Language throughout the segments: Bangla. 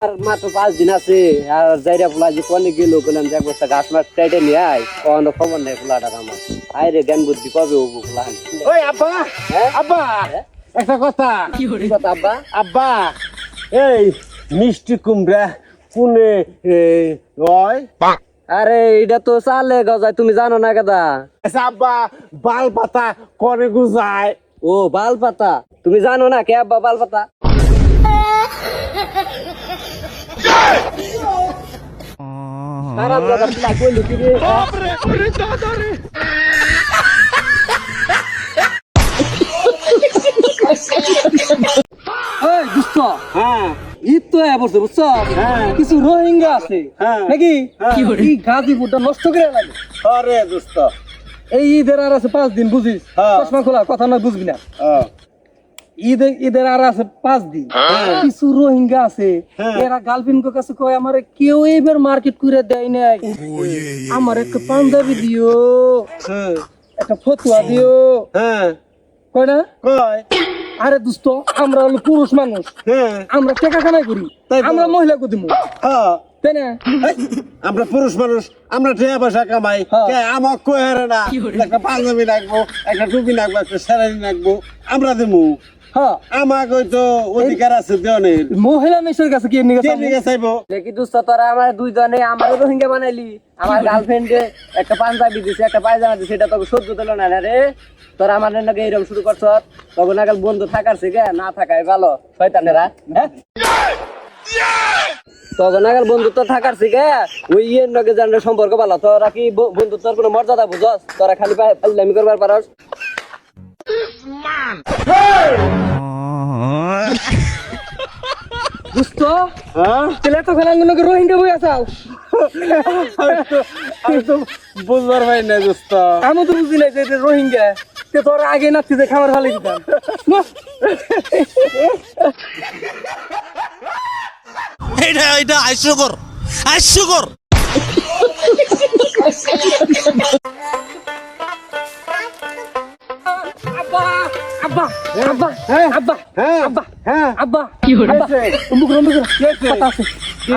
আর মাত্র 5 দিন আছে আর যাইরা পোলা যে কোনে গেল বললাম যে একবার ঘাস মাছ চাইতে নিয়ে আয় কোনো খবর নাই পোলাটার আমার আয় রে জ্ঞান বুদ্ধি কবে হবো পোলা ওই আব্বা আব্বা একটা কথা কি কথা আব্বা আব্বা এই মিষ্টি কুমড়া কোনে ওই আরে এটা তো চালে গজায় তুমি জানো না কেদা আচ্ছা আব্বা বাল পাতা করে গুজায় ও বাল পাতা তুমি জানো না কে আব্বা বাল পাতা খারাপ কথা পোলা কইলি কি রে এই দুষ্ট হ্যাঁ ঈদ তো বলছে বুঝছো কিছু রোহিঙ্গা আছে নাকি এই গাজীপুরটা নষ্ট করে লাগে আরে দোস্ত এই ঈদের আর আছে 5 দিন বুঝিস চশমা খোলা কথা না বুঝবি না ঈদের আর আছে 5 দিন কিছু রোহিঙ্গা আছে এরা গার্লফ্রেন্ডের কাছে কয় আমারে কেউ এবার মার্কেট করে দেয় নাই আমার একটা পাঞ্জাবি দিও একটা ফতুয়া দিও কয় না কয় আরে দোস্ত আমরা হলো পুরুষ মানুষ আমরা টাকা কামাই করি আমরা মহিলাকে দিব তাই না আমরা পুরুষ মানুষ আমরা টাকা পয়সা কামাই আমার কই হারে না একটা পাঞ্জাবি লাগবো একটা টুপি লাগবো একটা স্যালারি লাগবো আমরা দেবো আমাকে তো অধিকার আছে দেওয়ানের মহিলা মেশের কাছে কি নিয়ে চাইবো দেখি দোস্ত তোরা আমার দুইজনে আমার রোহিঙ্গা বানাইলি আমার গার্লফ্রেন্ডে একটা পাঞ্জাবি দিছে একটা পায়জামা দিছে এটা তোকে সহ্য দিল না রে তোরা আমার নাকি এরকম শুরু করছ তখন নাগাল বন্ধু থাকার থেকে না থাকাই ভালো শয়তানেরা তখন নাগাল বন্ধুত্ব থাকার থেকে ওই ইয়ের নাকি জানলে সম্পর্ক ভালো তোরা কি বন্ধুত্বর কোনো মর্যাদা বুঝস তোরা খালি ফাইজলামি করবার পারস দোস্ত তাহলে তো খেলা রোহিঙ্গা বই আসাও আমি তো বুঝবার পাই না দোস্ত আমি তো বুঝি নাই যে রোহিঙ্গা তোর আগে নাচছি যে খাবার ভালো দিতাম এটা হাস্যকর হাস্যকর আব্বা আব্বা আব্বা আব্বা আব্বা আব্বা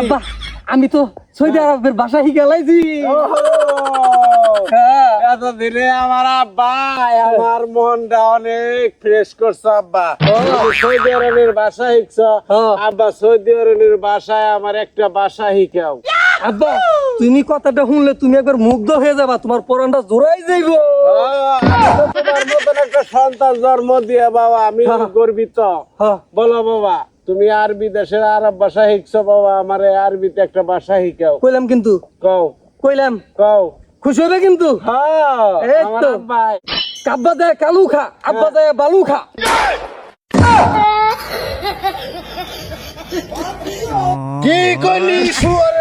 আব্বা আমি তো সৌদি আরবের ভাষা শিখালাইছি এতদিনে আমার আব্বা আমার মনটা অনেক ফ্রেশ করছে আব্বা সৌদি আরবের ভাষা শিখছ আব্বা সৌদি আরবের ভাষায় আমার একটা ভাষা শিখাও আব্বা তুমি কথাটা শুনলে তুমি একবার মুগ্ধ হয়ে যাবা তোমার পরানটা জোড়াই যাইব তোমার মতন একটা সন্তান জন্ম দিয়ে বাবা আমি গর্বিত বলো বাবা তুমি আরবি দেশের আরব ভাষা শিখছো বাবা আমার আরবিতে একটা ভাষা শিখাও কইলাম কিন্তু কও কইলাম কও খুশি হবে কিন্তু আমার আব্বা কাব্বা দেয় কালু খা আব্বা দেয় বালু খা কি কইলি শুয়ার